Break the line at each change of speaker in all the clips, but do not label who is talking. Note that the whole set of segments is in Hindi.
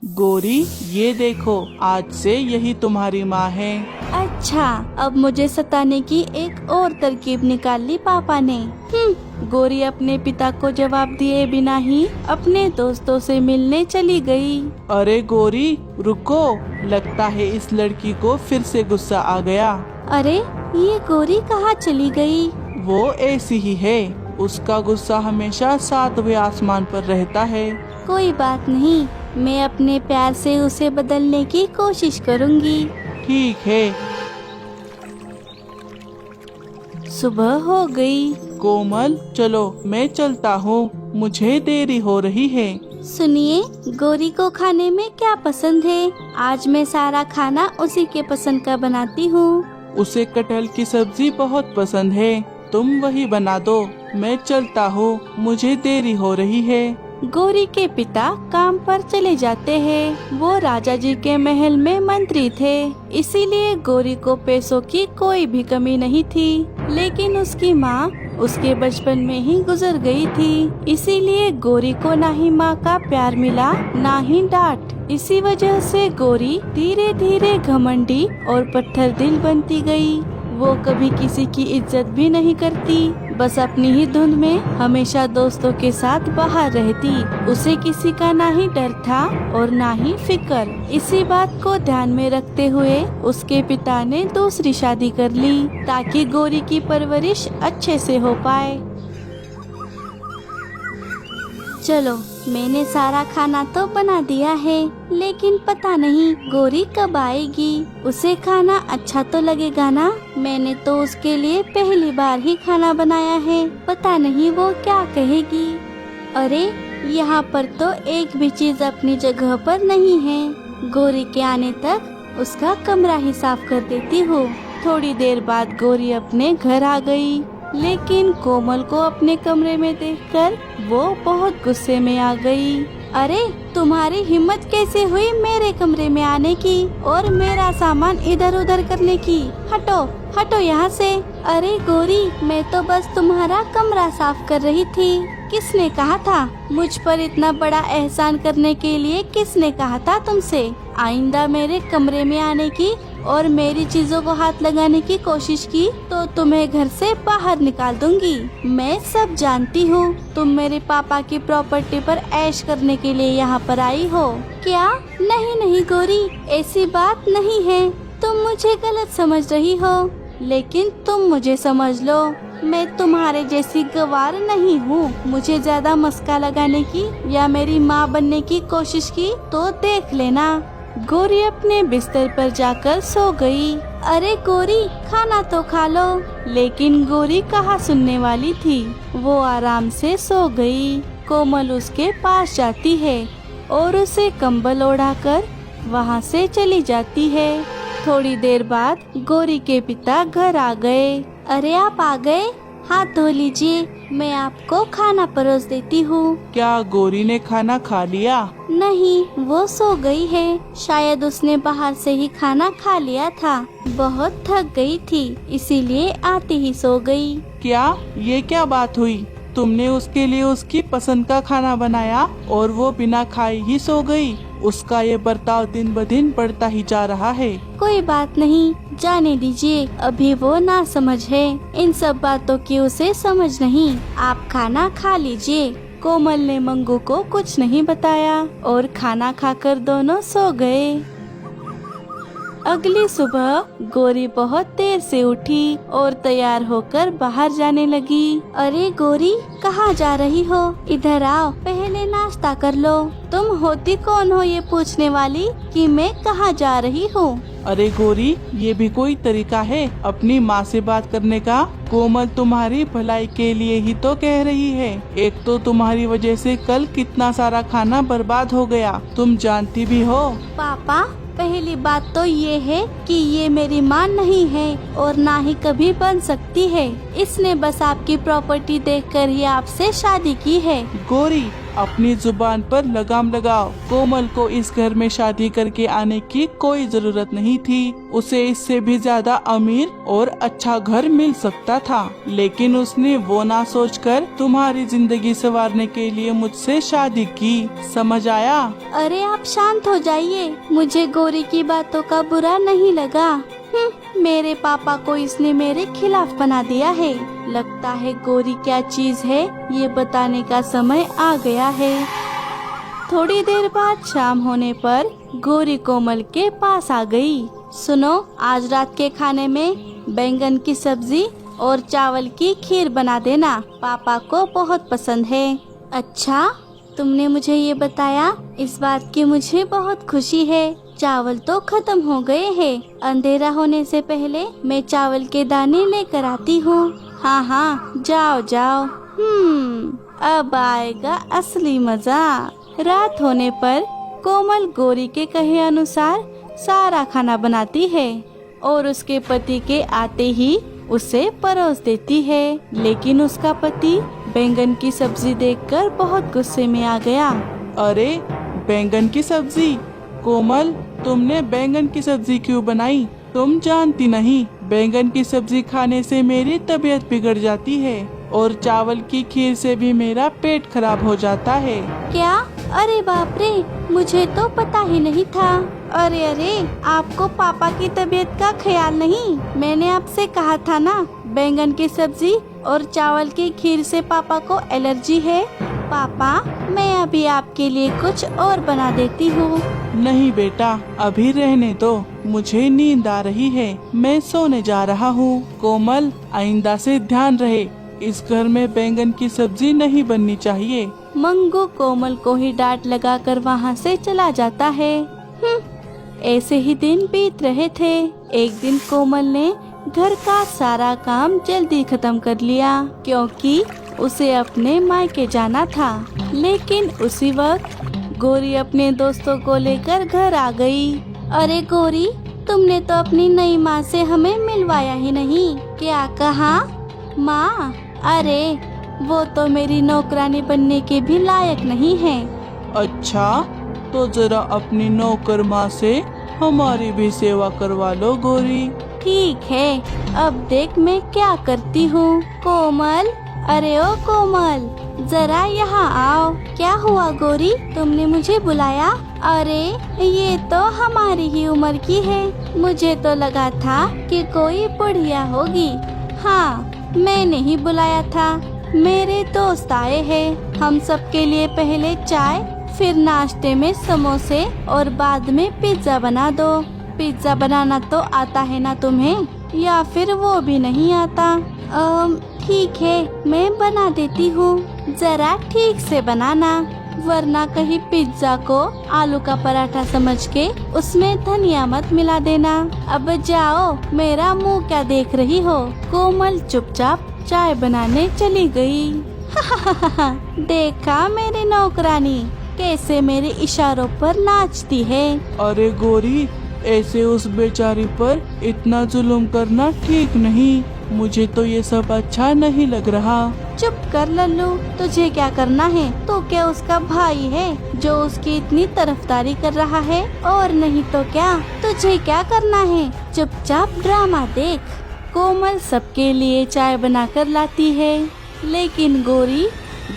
गोरी, ये देखो, आज से यही तुम्हारी माँ है।
अच्छा, अब मुझे सताने की एक और तरकीब निकाल ली पापा ने। गोरी अपने पिता को जवाब दिए बिना ही अपने दोस्तों से मिलने चली गई।
अरे गोरी, रुको, लगता है इस लड़की को फिर से गुस्सा आ गया।
अरे, ये गोरी कहाँ चली गई?
वो ऐसी ही है, उसका गुस्सा हमेशा 7वें आसमान पर रहता है।
कोई बात नहीं, मैं अपने प्यार से उसे बदलने की कोशिश करूँगी।
ठीक है।
सुबह हो गई।
कोमल, चलो मैं चलता हूँ, मुझे देरी हो रही है।
सुनिए, गोरी को खाने में क्या पसंद है? आज मैं सारा खाना उसी के पसंद का बनाती हूँ।
उसे कटहल की सब्जी बहुत पसंद है, तुम वही बना दो। मैं चलता हूँ, मुझे देरी हो रही है।
गोरी के पिता काम पर चले जाते हैं। वो राजा जी के महल में मंत्री थे, इसीलिए गोरी को पैसों की कोई भी कमी नहीं थी। लेकिन उसकी माँ उसके बचपन में ही गुजर गई थी, इसीलिए गोरी को ना ही माँ का प्यार मिला, ना ही डांट। इसी वजह से गोरी धीरे धीरे घमंडी और पत्थर दिल बनती गई। वो कभी किसी की इज्जत भी नहीं करती, बस अपनी ही धुन में हमेशा दोस्तों के साथ बाहर रहती। उसे किसी का ना ही डर था और ना ही फिक्र। इसी बात को ध्यान में रखते हुए उसके पिता ने दूसरी शादी कर ली, ताकि गोरी की परवरिश अच्छे से हो पाए। चलो, मैंने सारा खाना तो बना दिया है, लेकिन पता नहीं गोरी कब आएगी। उसे खाना अच्छा तो लगेगा ना? मैंने तो उसके लिए पहली बार ही खाना बनाया है, पता नहीं वो क्या कहेगी। अरे, यहाँ पर तो एक भी चीज अपनी जगह पर नहीं है। गोरी के आने तक उसका कमरा ही साफ कर देती हूँ। थोड़ी देर बाद गोरी अपने घर आ गई, लेकिन कोमल को अपने कमरे में देखकर वो बहुत गुस्से में आ गई। अरे, तुम्हारी हिम्मत कैसे हुई मेरे कमरे में आने की और मेरा सामान इधर उधर करने की? हटो हटो यहाँ से। अरे गोरी, मैं तो बस तुम्हारा कमरा साफ कर रही थी। किसने कहा था मुझ पर इतना बड़ा एहसान करने के लिए? किसने कहा था तुमसे आइंदा मेरे कमरे में आने की और मेरी चीजों को हाथ लगाने की कोशिश की तो तुम्हें घर से बाहर निकाल दूंगी। मैं सब जानती हूँ, तुम मेरे पापा की प्रॉपर्टी पर ऐश करने के लिए यहाँ पर आई हो क्या? नहीं नहीं गोरी, ऐसी बात नहीं है, तुम मुझे गलत समझ रही हो। लेकिन तुम मुझे समझ लो, मैं तुम्हारे जैसी गवार नहीं हूँ। मुझे ज्यादा मस्का लगाने की या मेरी माँ बनने की कोशिश की तो देख लेना। गोरी अपने बिस्तर पर जाकर सो गई। अरे गोरी, खाना तो खा लो। लेकिन गोरी कहाँ सुनने वाली थी, वो आराम से सो गई। कोमल उसके पास जाती है और उसे कंबल ओढ़ाकर वहाँ से चली जाती है। थोड़ी देर बाद गोरी के पिता घर आ गए। अरे, आप आ गए? हाथ धो लीजिए, मैं आपको खाना परोस देती हूँ।
क्या गोरी ने खाना खा लिया?
नहीं, वो सो गई है। शायद उसने बाहर से ही खाना खा लिया था। बहुत थक गई थी, इसीलिए आते ही सो गई।
क्या? ये क्या बात हुई? तुमने उसके लिए उसकी पसंद का खाना बनाया और वो बिना खाए ही सो गई। उसका ये बर्ताव दिन ब दिन बढ़ता ही जा रहा है।
कोई बात नहीं, जाने दीजिए, अभी वो ना समझ है। इन सब बातों की उसे समझ नहीं। आप खाना खा लीजिए। कोमल ने मंगू को कुछ नहीं बताया और खाना खाकर दोनों सो गए। अगली सुबह गोरी बहुत देर से उठी और तैयार होकर बाहर जाने लगी। अरे गोरी, कहाँ जा रही हो? इधर आओ, पहले नाश्ता कर लो। तुम होती कौन हो ये पूछने वाली कि मैं कहाँ जा रही हूँ?
अरे गोरी, ये भी कोई तरीका है अपनी माँ से बात करने का? कोमल तुम्हारी भलाई के लिए ही तो कह रही है। एक तो तुम्हारी वजह से कल कितना सारा खाना बर्बाद हो गया, तुम जानती भी हो।
पापा, पहली बात तो ये है कि ये मेरी माँ नहीं है और ना ही कभी बन सकती है। इसने बस आपकी प्रॉपर्टी देखकर ही आपसे शादी की है।
गोरी, अपनी जुबान पर लगाम लगाओ। कोमल को इस घर में शादी करके आने की कोई जरूरत नहीं थी। उसे इससे भी ज्यादा अमीर और अच्छा घर मिल सकता था, लेकिन उसने वो ना सोचकर तुम्हारी जिंदगी संवारने के लिए मुझसे शादी की। समझ आया?
अरे आप शांत हो जाइए, मुझे गौरी की बातों का बुरा नहीं लगा। मेरे पापा को इसने मेरे खिलाफ बना दिया है। लगता है गौरी क्या चीज है ये बताने का समय आ गया है। थोड़ी देर बाद शाम होने पर गौरी कोमल के पास आ गई। सुनो, आज रात के खाने में बैंगन की सब्जी और चावल की खीर बना देना, पापा को बहुत पसंद है। अच्छा, तुमने मुझे ये बताया, इस बात की मुझे बहुत खुशी है। चावल तो खत्म हो गए हैं, अंधेरा होने से पहले मैं चावल के दाने लेकर आती हूँ। हाँ हाँ, जाओ जाओ। अब आएगा असली मजा। रात होने पर कोमल गौरी के कहे अनुसार सारा खाना बनाती है और उसके पति के आते ही उसे परोस देती है। लेकिन उसका पति बैंगन की सब्जी देखकर बहुत गुस्से में आ गया।
अरे, बैंगन की सब्जी? कोमल, तुमने बैंगन की सब्जी क्यों बनाई? तुम जानती नहीं, बैंगन की सब्जी खाने से मेरी तबीयत बिगड़ जाती है और चावल की खीर से भी मेरा पेट खराब हो जाता है।
क्या? अरे बाप रे, मुझे तो पता ही नहीं था। अरे अरे, आपको पापा की तबीयत का ख्याल नहीं? मैंने आपसे कहा था ना, बैंगन की सब्जी और चावल की खीर से पापा को एलर्जी है। पापा, मैं अभी आपके लिए कुछ और बना देती हूँ।
नहीं बेटा, अभी रहने दो, मुझे नींद आ रही है, मैं सोने जा रहा हूँ। कोमल, आइंदा से ध्यान रहे, इस घर में बैंगन की सब्जी नहीं बननी चाहिए।
मंगू कोमल को ही डांट लगाकर वहाँ से चला जाता है। ऐसे ही दिन बीत रहे थे। एक दिन कोमल ने घर का सारा काम जल्दी खत्म कर लिया क्योंकि उसे अपने मायके जाना था। लेकिन उसी वक्त गौरी अपने दोस्तों को लेकर घर आ गई। अरे गौरी, तुमने तो अपनी नई माँ से हमें मिलवाया ही नहीं। क्या कहा? माँ? अरे वो तो मेरी नौकरानी बनने के भी लायक नहीं है।
अच्छा, तो जरा अपनी नौकर माँ से हमारी भी सेवा करवा लो गौरी।
ठीक है, अब देख मैं क्या करती हूँ। कोमल, अरे ओ कोमल, जरा यहाँ आओ। क्या हुआ गौरी, तुमने मुझे बुलाया? अरे ये तो हमारी ही उम्र की है, मुझे तो लगा था कि कोई बुढ़िया होगी। हाँ, मैंने ही बुलाया था, मेरे दोस्त आए हैं। हम सबके लिए पहले चाय, फिर नाश्ते में समोसे और बाद में पिज्जा बना दो। पिज्जा बनाना तो आता है ना तुम्हें, या फिर वो भी नहीं आता? ठीक है, मैं बना देती हूँ, जरा ठीक से बनाना, वरना कहीं पिज्जा को आलू का पराठा समझ के उसमें धनिया मत मिला देना। अब जाओ, मेरा मुंह क्या देख रही हो? कोमल चुपचाप चाय बनाने चली गई। देखा मेरी नौकरानी कैसे मेरे इशारों पर नाचती है।
अरे गौरी, ऐसे उस बेचारी पर इतना जुल्म करना ठीक नहीं, मुझे तो ये सब अच्छा नहीं लग रहा।
चुप कर लल्लू, तुझे क्या करना है? तो क्या उसका भाई है जो उसकी इतनी तरफदारी कर रहा है? और नहीं तो क्या, तुझे क्या करना है? चुपचाप ड्रामा देख। कोमल सबके लिए चाय बनाकर लाती है, लेकिन गौरी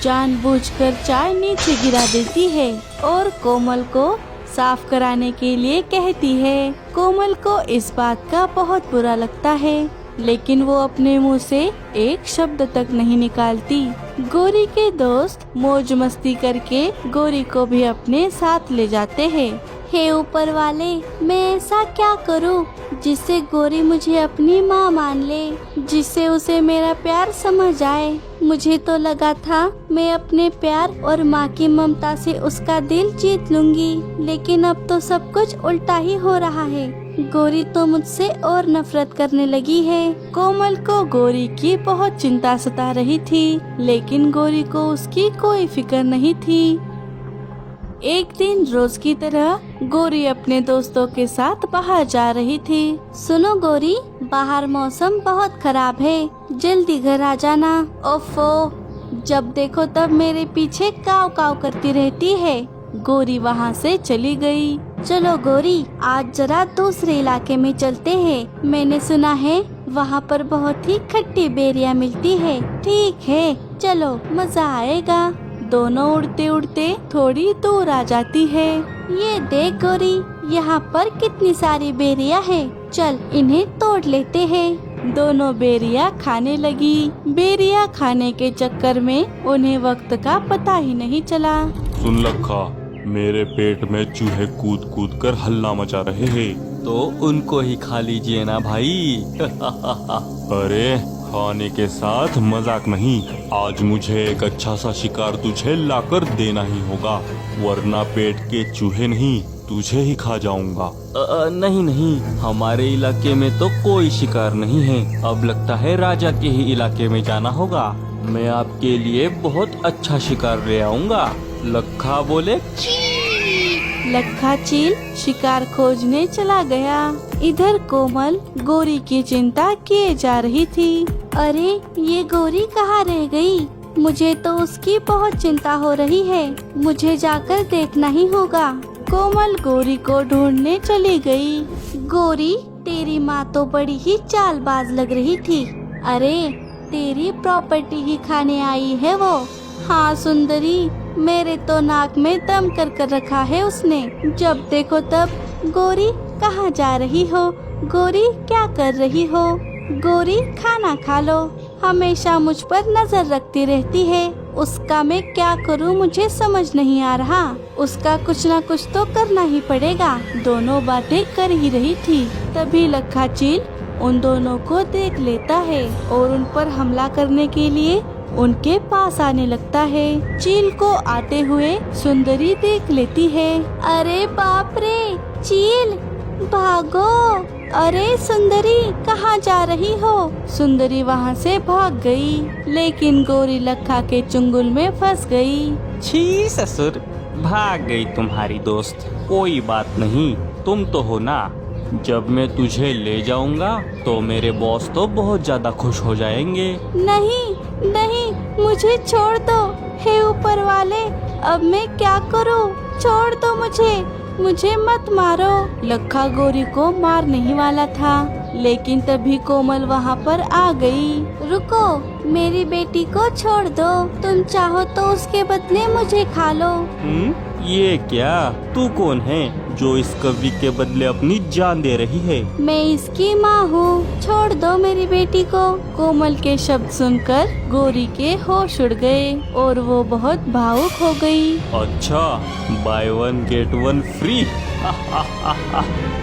जानबूझकर चाय नीचे गिरा देती है और कोमल को साफ कराने के लिए कहती है। कोमल को इस बात का बहुत बुरा लगता है, लेकिन वो अपने मुंह से एक शब्द तक नहीं निकालती। गौरी के दोस्त मौज मस्ती करके गौरी को भी अपने साथ ले जाते हैं। हे ऊपर वाले, मैं ऐसा क्या करूं जिससे गौरी मुझे अपनी माँ मान ले, जिससे उसे मेरा प्यार समझ आए। मुझे तो लगा था मैं अपने प्यार और माँ की ममता से उसका दिल जीत लूंगी, लेकिन अब तो सब कुछ उल्टा ही हो रहा है। गौरी तो मुझसे और नफरत करने लगी है। कोमल को गौरी की बहुत चिंता सता रही थी, लेकिन गौरी को उसकी कोई फिक्र नहीं थी। एक दिन रोज की तरह गौरी अपने दोस्तों के साथ बाहर जा रही थी। सुनो गौरी, बाहर मौसम बहुत खराब है, जल्दी घर आ जाना। ओफो, जब देखो तब मेरे पीछे काव काव करती रहती है। गोरी वहाँ से चली गई। चलो गोरी, आज जरा दूसरे इलाके में चलते हैं। मैंने सुना है वहाँ पर बहुत ही खट्टी बेरियां मिलती है। ठीक है, चलो, मजा आएगा। दोनों उड़ते उड़ते थोड़ी दूर आ जाती है। ये देख गोरी, यहाँ पर कितनी सारी बेरियां हैं। चल इन्हें तोड़ लेते हैं। दोनों बेरियां खाने लगी। बेरियां खाने के चक्कर में उन्हें वक्त का पता ही नहीं चला।
सुन लखा, मेरे पेट में चूहे कूद कूद कर हल्ला मचा रहे हैं।
तो उनको ही खा लीजिए ना भाई।
अरे खाने के साथ मजाक नहीं, आज मुझे एक अच्छा सा शिकार तुझे लाकर देना ही होगा, वरना पेट के चूहे नहीं तुझे ही खा जाऊंगा।
नहीं नहीं, हमारे इलाके में तो कोई शिकार नहीं है। अब लगता है राजा के ही इलाके में जाना होगा। मैं आपके लिए बहुत अच्छा शिकार ले आऊंगा। लखा बोले।
लखा चील शिकार खोजने चला गया। इधर कोमल गोरी की चिंता किए जा रही थी। अरे ये गोरी कहाँ रह गई? मुझे तो उसकी बहुत चिंता हो रही है। मुझे जाकर देखना ही होगा। कोमल गोरी को ढूंढने चली गई। गोरी, तेरी माँ तो बड़ी ही चालबाज लग रही थी। अरे तेरी प्रॉपर्टी ही खाने आई है वो। हाँ सुंदरी, मेरे तो नाक में दम कर कर रखा है उसने। जब देखो तब गोरी कहाँ जा रही हो? गोरी क्या कर रही हो? गोरी खाना खा लो। हमेशा मुझ पर नजर रखती रहती है। उसका मैं क्या करूं मुझे समझ नहीं आ रहा। उसका कुछ ना कुछ तो करना ही पड़ेगा। दोनों बातें कर ही रही थी, तभी लखा चील उन दोनों को देख लेता है और उन पर हमला करने के लिए उनके पास आने लगता है। चील को आते हुए सुंदरी देख लेती है। अरे बाप रे, चील भागो। अरे सुंदरी, कहाँ जा रही हो? सुंदरी वहाँ से भाग गई, लेकिन गोरी लखा के चुंगल में फंस गई।
छी ससुर, भाग गई तुम्हारी दोस्त। कोई बात नहीं, तुम तो हो ना। जब मैं तुझे ले जाऊंगा तो मेरे बॉस तो बहुत ज्यादा खुश हो जाएंगे।
नहीं नहीं, मुझे छोड़ दो। हे ऊपर वाले, अब मैं क्या करूं? छोड़ दो मुझे मत मारो। लखा गोरी को मारने ही वाला था, लेकिन तभी कोमल वहाँ पर आ गई। रुको, मेरी बेटी को छोड़ दो। तुम चाहो तो उसके बदले मुझे खा लो।
ये क्या? तू कौन है जो इस कवि के बदले अपनी जान दे रही है?
मैं इसकी माँ हूँ। छोड़ दो मेरी बेटी को। कोमल के शब्द सुनकर गोरी के होश उड़ गए और वो बहुत भावुक हो गई।
अच्छा, by one get one free.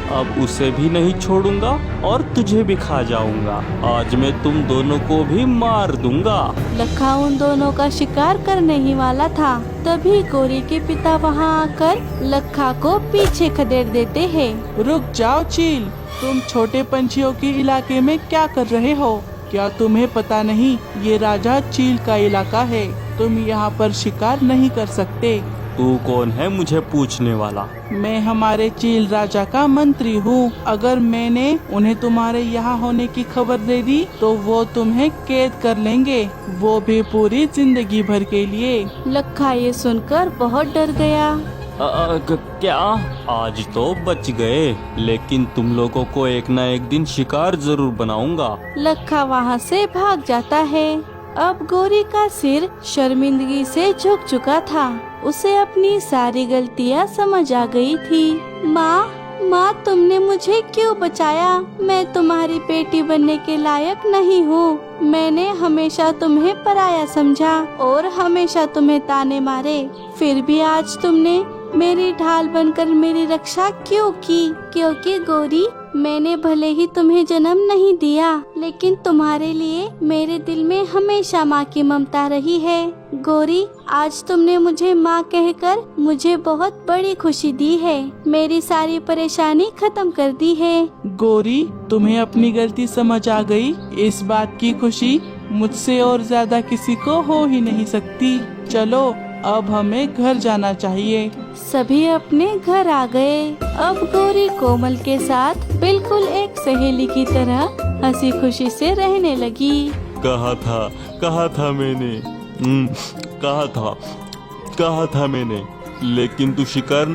अब उसे भी नहीं छोड़ूंगा और तुझे भी खा जाऊंगा। आज मैं तुम दोनों को भी मार दूंगा।
लखा उन दोनों का शिकार करने ही वाला था, तभी गोरी के पिता वहाँ आकर लखा को पीछे खदेड़ देते हैं।
रुक जाओ चील, तुम छोटे पंछियों के इलाके में क्या कर रहे हो? क्या तुम्हें पता नहीं ये राजा चील का इलाका है? तुम यहाँ पर शिकार नहीं कर सकते।
तू कौन है मुझे पूछने वाला?
मैं हमारे चील राजा का मंत्री हूँ। अगर मैंने उन्हें तुम्हारे यहाँ होने की खबर दे दी तो वो तुम्हें कैद कर लेंगे, वो भी पूरी जिंदगी भर के लिए।
लखा ये सुनकर बहुत डर गया।
क्या? आज तो बच गए, लेकिन तुम लोगों को एक ना एक दिन शिकार जरूर बनाऊंगा।
लखा वहाँ से भाग जाता है। अब गोरी का सिर शर्मिंदगी से झुक चुका था। उसे अपनी सारी गलतियाँ समझ आ गई थी। माँ, तुमने मुझे क्यों बचाया? मैं तुम्हारी बेटी बनने के लायक नहीं हूँ। मैंने हमेशा तुम्हें पराया समझा और हमेशा तुम्हें ताने मारे। फिर भी आज तुमने मेरी ढाल बनकर मेरी रक्षा क्यों की? क्योंकि गोरी, मैंने भले ही तुम्हें जन्म नहीं दिया, लेकिन तुम्हारे लिए मेरे दिल में हमेशा माँ की ममता रही है। गोरी, आज तुमने मुझे माँ कहकर मुझे बहुत बड़ी खुशी दी है। मेरी सारी परेशानी खत्म कर दी है।
गोरी, तुम्हें अपनी गलती समझ आ गई। इस बात की खुशी मुझसे और ज्यादा किसी को हो ही नहीं सकती। चलो, अब हमें घर जाना चाहिए।
सभी अपने घर आ गए। अब गोरी कोमल के साथ बिल्कुल एक सहेली की तरह हंसी खुशी से रहने लगी।
कहा था मैंने, कहा था मैंने, लेकिन तू शिकार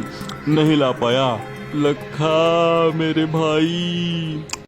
नहीं ला पाया। लखा मेरे भाई।